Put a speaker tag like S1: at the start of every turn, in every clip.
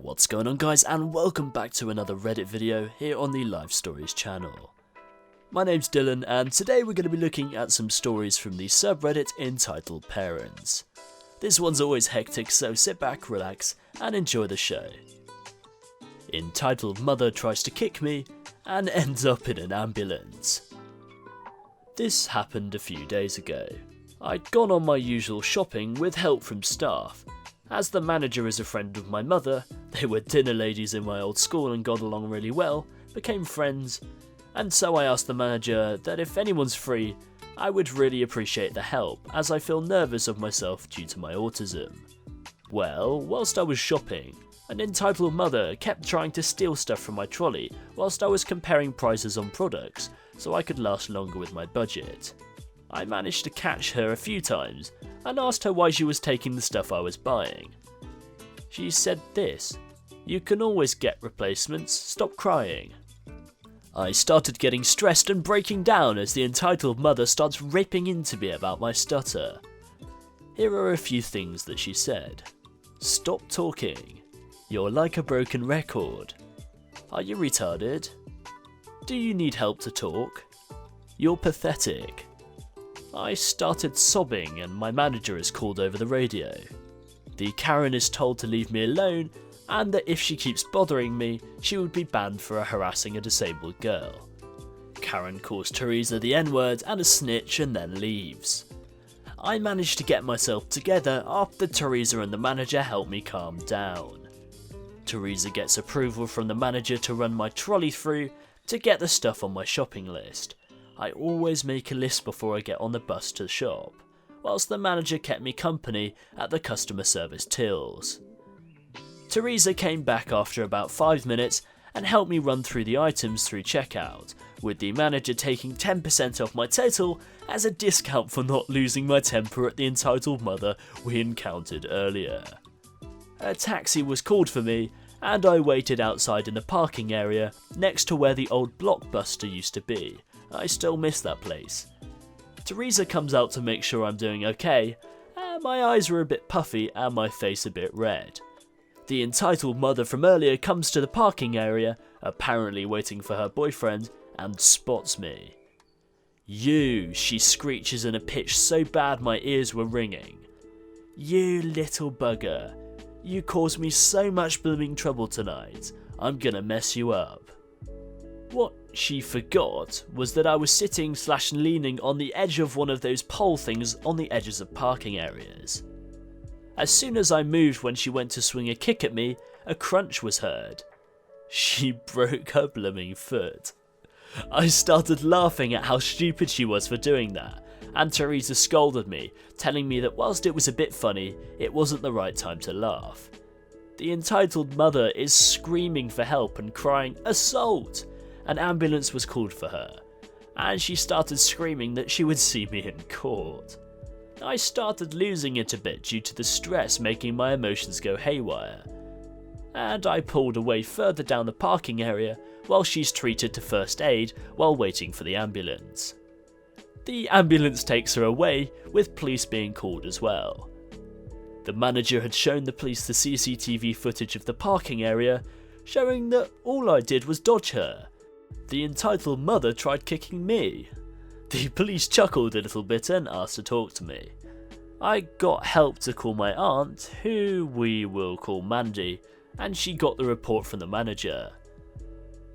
S1: What's going on, guys, and welcome back to another Reddit video here on the Live Stories channel. My name's Dylan, and today we're going to be looking at some stories from the subreddit Entitled Parents. This one's always hectic, so sit back, relax, and enjoy the show. Entitled mother tries to kick me and ends up in an ambulance. This happened a few days ago. I'd gone on my usual shopping with help from staff. As the manager is a friend of my mother, they were dinner ladies in my old school and got along really well, became friends, and so I asked the manager that if anyone's free, I would really appreciate the help, as I feel nervous of myself due to my autism. Well, whilst I was shopping, an entitled mother kept trying to steal stuff from my trolley whilst I was comparing prices on products so I could last longer with my budget. I managed to catch her a few times and asked her why she was taking the stuff I was buying. She said this: "You can always get replacements, stop crying." I started getting stressed and breaking down as the entitled mother starts ripping into me about my stutter. Here are a few things that she said. "Stop talking. You're like a broken record. Are you retarded? Do you need help to talk? You're pathetic." I started sobbing and my manager is called over the radio. The Karen is told to leave me alone and that if she keeps bothering me, she would be banned for harassing a disabled girl. Karen calls Teresa the N-word and a snitch and then leaves. I managed to get myself together after Teresa and the manager helped me calm down. Teresa gets approval from the manager to run my trolley through to get the stuff on my shopping list. I always make a list before I get on the bus to the shop, whilst the manager kept me company at the customer service tills. Teresa came back after about 5 minutes and helped me run through the items through checkout, with the manager taking 10% off my total as a discount for not losing my temper at the entitled mother we encountered earlier. A taxi was called for me and I waited outside in the parking area next to where the old Blockbuster used to be. I still miss that place. Teresa comes out to make sure I'm doing okay, and my eyes were a bit puffy and my face a bit red. The entitled mother from earlier comes to the parking area, apparently waiting for her boyfriend, and spots me. "You," she screeches in a pitch so bad my ears were ringing. "You little bugger. You caused me so much blooming trouble tonight. I'm gonna mess you up." What she forgot was that I was sitting/leaning on the edge of one of those pole things on the edges of parking areas. As soon as I moved when she went to swing a kick at me, a crunch was heard. She broke her blooming foot. I started laughing at how stupid she was for doing that, and Teresa scolded me, telling me that whilst it was a bit funny, it wasn't the right time to laugh. The entitled mother is screaming for help and crying, "Assault!" An ambulance was called for her, and she started screaming that she would see me in court. I started losing it a bit due to the stress making my emotions go haywire, and I pulled away further down the parking area while she's treated to first aid while waiting for the ambulance. The ambulance takes her away, with police being called as well. The manager had shown the police the CCTV footage of the parking area, showing that all I did was dodge her. The entitled mother tried kicking me. The police chuckled a little bit and asked to talk to me. I got help to call my aunt, who we will call Mandy, and she got the report from the manager.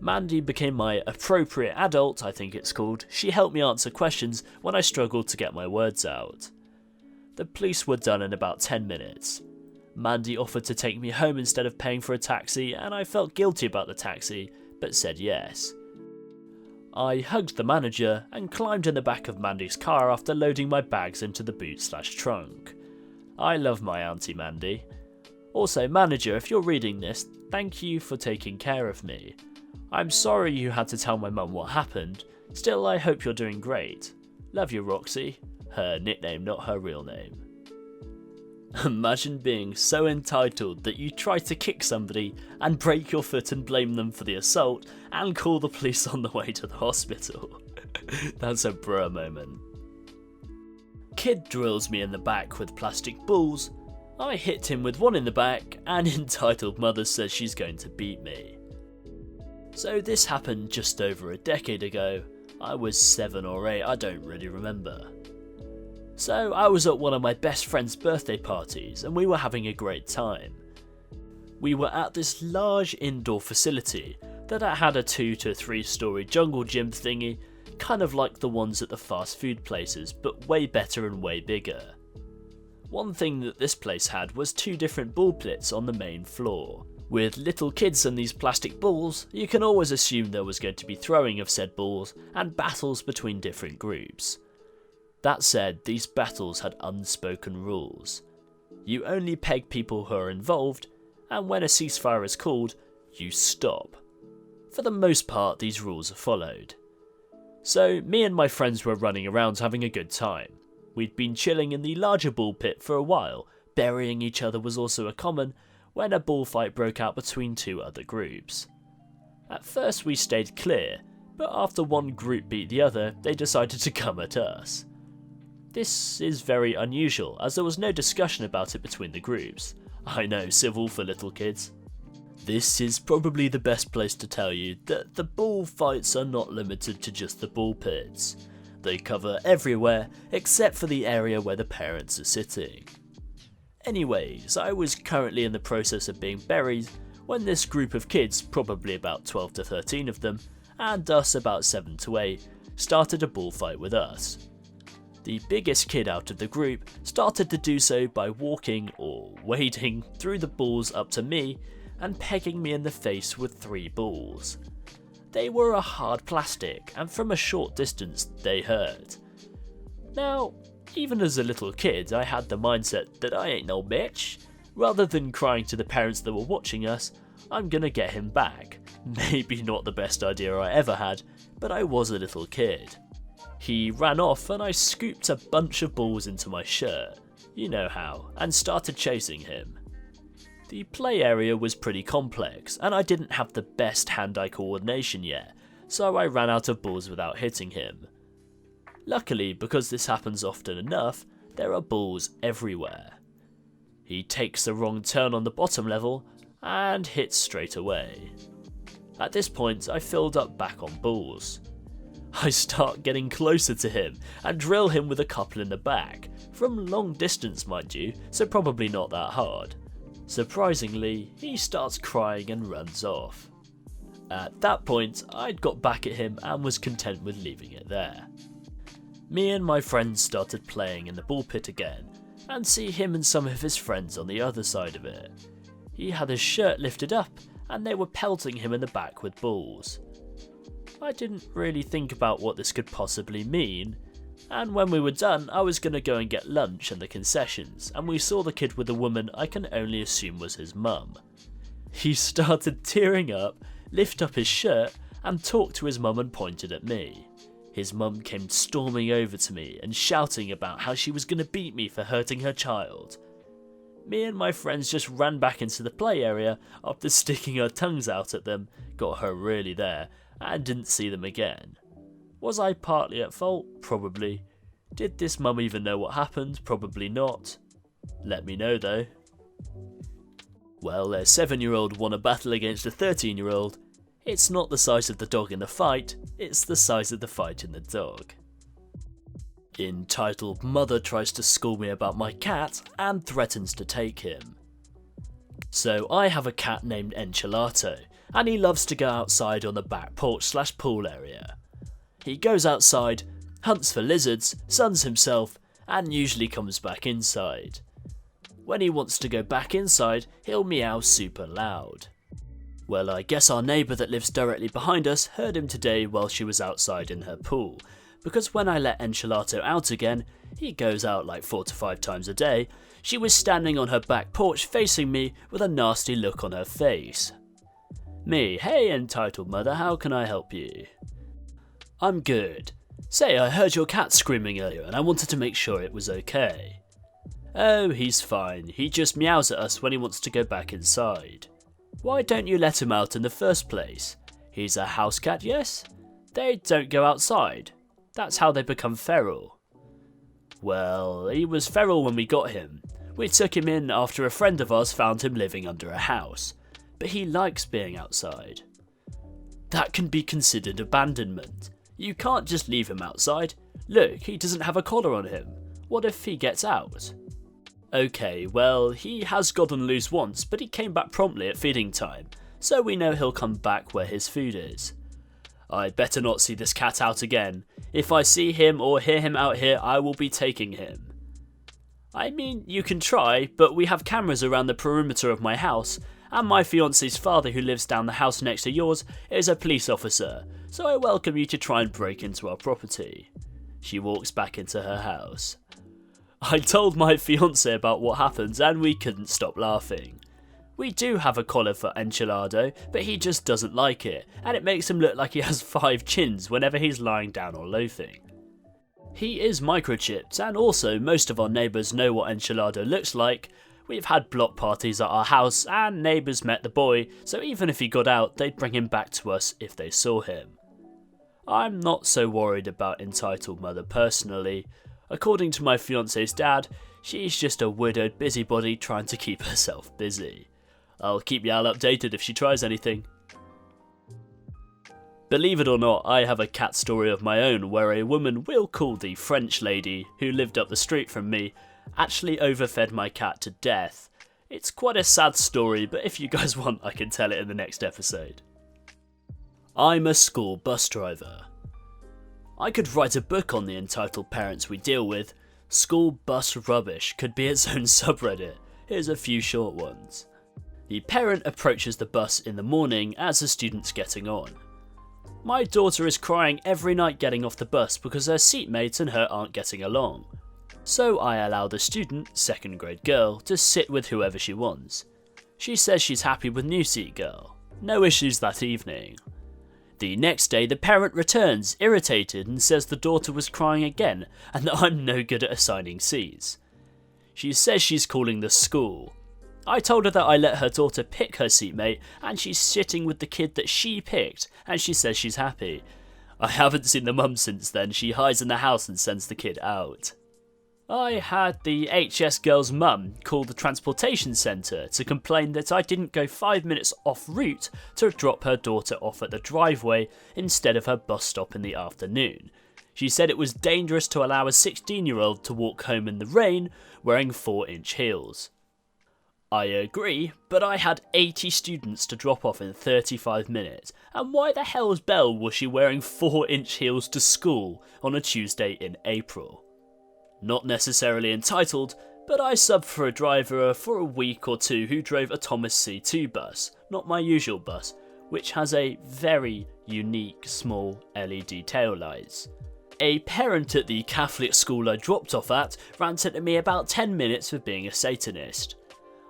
S1: Mandy became my appropriate adult, I think it's called. She helped me answer questions when I struggled to get my words out. The police were done in about 10 minutes. Mandy offered to take me home instead of paying for a taxi, and I felt guilty about the taxi, but said yes. I hugged the manager and climbed in the back of Mandy's car after loading my bags into the boot/trunk. I love my auntie Mandy. Also, manager, if you're reading this, thank you for taking care of me. I'm sorry you had to tell my mum what happened. Still, I hope you're doing great. Love you, Roxy. Her nickname, not her real name. Imagine being so entitled that you try to kick somebody and break your foot and blame them for the assault and call the police on the way to the hospital. That's a bruh moment. Kid drills me in the back with plastic balls. I hit him with one in the back, and entitled mother says she's going to beat me. So this happened just over a decade ago. I was 7 or 8, I don't really remember. So I was at one of my best friend's birthday parties and we were having a great time. We were at this large indoor facility that had a 2 to 3 story jungle gym thingy, kind of like the ones at the fast food places, but way better and way bigger. One thing that this place had was 2 different ball pits on the main floor. With little kids and these plastic balls, you can always assume there was going to be throwing of said balls and battles between different groups. That said, these battles had unspoken rules. You only peg people who are involved, and when a ceasefire is called, you stop. For the most part, these rules are followed. So, me and my friends were running around having a good time. We'd been chilling in the larger ball pit for a while, burying each other was also a common, when a bullfight broke out between 2 other groups. At first we stayed clear, but after one group beat the other, they decided to come at us. This is very unusual, as there was no discussion about it between the groups. I know, civil for little kids. This is probably the best place to tell you that the bullfights are not limited to just the ball pits. They cover everywhere except for the area where the parents are sitting. Anyways, I was currently in the process of being buried when this group of kids, probably about 12 to 13 of them, and us about 7 to 8, started a bullfight with us. The biggest kid out of the group started to do so by walking or wading through the balls up to me and pegging me in the face with 3 balls. They were a hard plastic and from a short distance they hurt. Now, even as a little kid I had the mindset that I ain't no bitch. Rather than crying to the parents that were watching us, I'm gonna get him back. Maybe not the best idea I ever had, but I was a little kid. He ran off and I scooped a bunch of balls into my shirt, you know how, and started chasing him. The play area was pretty complex and I didn't have the best hand-eye coordination yet, so I ran out of balls without hitting him. Luckily, because this happens often enough, there are balls everywhere. He takes the wrong turn on the bottom level and hits straight away. At this point I filled up back on balls. I start getting closer to him and drill him with a couple in the back, from long distance mind you, so probably not that hard. Surprisingly, he starts crying and runs off. At that point, I'd got back at him and was content with leaving it there. Me and my friends started playing in the ball pit again, and see him and some of his friends on the other side of it. He had his shirt lifted up and they were pelting him in the back with balls. I didn't really think about what this could possibly mean, and when we were done I was going to go and get lunch and the concessions, and we saw the kid with a woman I can only assume was his mum. He started tearing up, lifted up his shirt and talked to his mum and pointed at me. His mum came storming over to me and shouting about how she was going to beat me for hurting her child. Me and my friends just ran back into the play area after sticking our tongues out at them, got her really there, and didn't see them again. Was I partly at fault? Probably. Did this mum even know what happened? Probably not. Let me know though. Well, a 7-year-old won a battle against a 13-year-old. It's not the size of the dog in the fight, it's the size of the fight in the dog. Entitled mother tries to school me about my cat and threatens to take him. So I have a cat named Enchilada, and he loves to go outside on the back porch / pool area. He goes outside, hunts for lizards, suns himself, and usually comes back inside. When he wants to go back inside, he'll meow super loud. Well, I guess our neighbour that lives directly behind us heard him today while she was outside in her pool, because when I let Enchilada out again, he goes out like 4 to 5 times a day, she was standing on her back porch facing me with a nasty look on her face. Me, hey entitled mother, how can I help you? I'm good. Say, I heard your cat screaming earlier and I wanted to make sure it was okay. Oh, he's fine. He just meows at us when he wants to go back inside. Why don't you let him out in the first place? He's a house cat, yes? They don't go outside. That's how they become feral. Well, he was feral when we got him. We took him in after a friend of ours found him living under a house, but he likes being outside. That can be considered abandonment. You can't just leave him outside. Look, he doesn't have a collar on him. What if he gets out? Okay, well, he has gotten loose once, but he came back promptly at feeding time, so we know he'll come back where his food is. I'd better not see this cat out again. If I see him or hear him out here, I will be taking him. I mean, you can try, but we have cameras around the perimeter of my house, and my fiance's father, who lives down the house next to yours, is a police officer, so I welcome you to try and break into our property. She walks back into her house. I told my fiance about what happened and we couldn't stop laughing. We do have a collar for Enchilado, but he just doesn't like it, and it makes him look like he has 5 chins whenever he's lying down or loafing. He is microchipped, and also most of our neighbours know what Enchilado looks like. We've had block parties at our house, and neighbours met the boy, so even if he got out, they'd bring him back to us if they saw him. I'm not so worried about entitled mother personally. According to my fiance's dad, she's just a widowed busybody trying to keep herself busy. I'll keep y'all updated if she tries anything. Believe it or not, I have a cat story of my own where a woman we'll call the French lady, who lived up the street from me, actually overfed my cat to death. It's quite a sad story, but if you guys want, I can tell it in the next episode. I'm a school bus driver. I could write a book on the entitled parents we deal with. School bus rubbish could be its own subreddit. Here's a few short ones. The parent approaches the bus in the morning as the student's getting on. My daughter is crying every night getting off the bus because her seatmates and her aren't getting along. So I allow the student, 2nd grade girl, to sit with whoever she wants. She says she's happy with new seat girl. No issues that evening. The next day the parent returns, irritated, and says the daughter was crying again and that I'm no good at assigning seats. She says she's calling the school. I told her that I let her daughter pick her seatmate and she's sitting with the kid that she picked, and she says she's happy. I haven't seen the mum since then. She hides in the house and sends the kid out. I had the HS girl's mum call the transportation centre to complain that I didn't go 5 minutes off route to drop her daughter off at the driveway instead of her bus stop in the afternoon. She said it was dangerous to allow a 16-year-old to walk home in the rain wearing 4-inch heels. I agree, but I had 80 students to drop off in 35 minutes, and why the hell's bell was she wearing 4-inch heels to school on a Tuesday in April? Not necessarily entitled, but I subbed for a driver for a week or two who drove a Thomas C2 bus, not my usual bus, which has a very unique small LED taillights. A parent at the Catholic school I dropped off at ranted at me about 10 minutes for being a Satanist.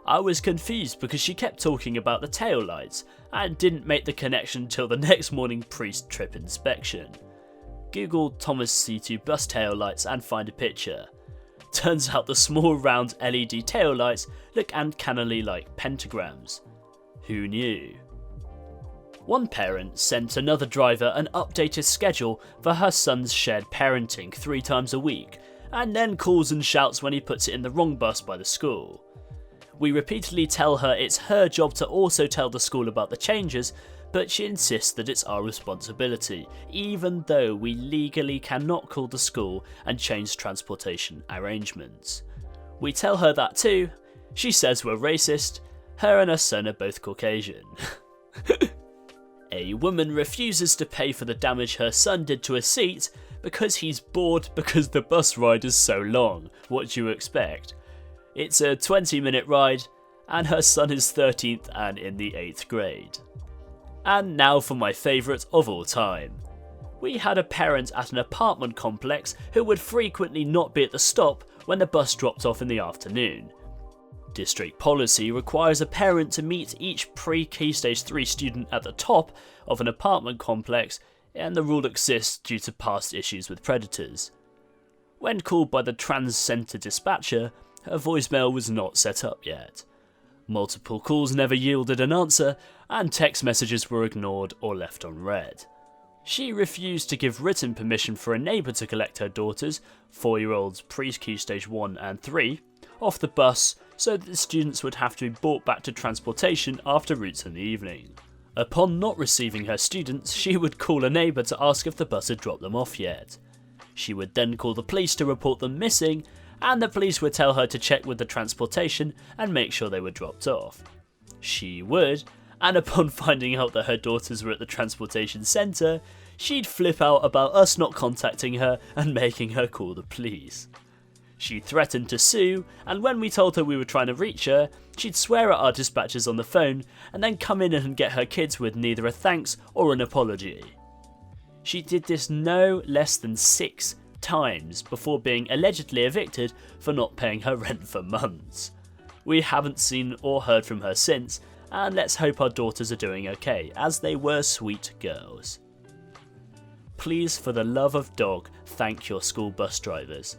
S1: I was confused because she kept talking about the taillights and didn't make the connection till the next morning priest-trip inspection. Google Thomas C2 bus taillights and find a picture. Turns out the small round LED taillights look uncannily like pentagrams. Who knew? One parent sent another driver an updated schedule for her son's shared parenting 3 times a week, and then calls and shouts when he puts it in the wrong bus by the school. We repeatedly tell her it's her job to also tell the school about the changes, but she insists that it's our responsibility, even though we legally cannot call the school and change transportation arrangements. We tell her that too. She says we're racist. Her and her son are both Caucasian. A woman refuses to pay for the damage her son did to a seat because he's bored because the bus ride is so long. What do you expect? It's a 20-minute ride, and her son is 13th and in the 8th grade. And now for my favourite of all time. We had a parent at an apartment complex who would frequently not be at the stop when the bus dropped off in the afternoon. District policy requires a parent to meet each pre-Key Stage 3 student at the top of an apartment complex, and the rule exists due to past issues with predators. When called by the trans centre dispatcher, her voicemail was not set up yet. Multiple calls never yielded an answer, and text messages were ignored or left unread. She refused to give written permission for a neighbour to collect her daughters, 4-year-olds pre-Key Stage 1 and 3, off the bus so that the students would have to be brought back to transportation after routes in the evening. Upon not receiving her students, she would call a neighbour to ask if the bus had dropped them off yet. She would then call the police to report them missing, and the police would tell her to check with the transportation and make sure they were dropped off. She would, and upon finding out that her daughters were at the transportation centre, she'd flip out about us not contacting her and making her call the police. She threatened to sue, and when we told her we were trying to reach her, she'd swear at our dispatchers on the phone and then come in and get her kids with neither a thanks or an apology. She did this no less than 6 times before being allegedly evicted for not paying her rent for months. We haven't seen or heard from her since, and let's hope our daughters are doing okay, as they were sweet girls. Please, for the love of dog, thank your school bus drivers.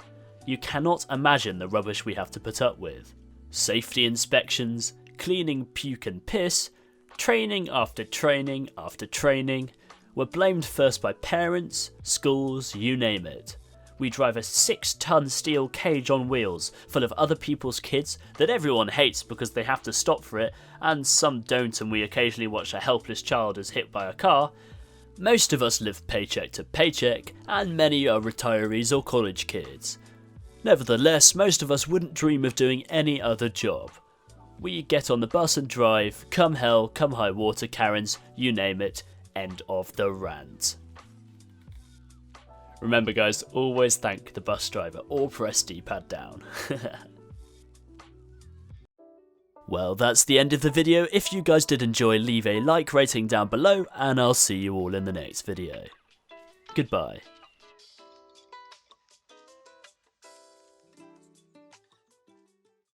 S1: You cannot imagine the rubbish we have to put up with. Safety inspections, cleaning puke and piss, training after training after training. We're blamed first by parents, schools, you name it. We drive a 6-ton steel cage on wheels full of other people's kids that everyone hates because they have to stop for it, and some don't, and we occasionally watch a helpless child as hit by a car. Most of us live paycheck to paycheck, and many are retirees or college kids. Nevertheless, most of us wouldn't dream of doing any other job. We get on the bus and drive, come hell, come high water, Karens, you name it, end of the rant. Remember guys, always thank the bus driver or press D-pad down. Well, that's the end of the video. If you guys did enjoy, leave a like rating down below, and I'll see you all in the next video. Goodbye.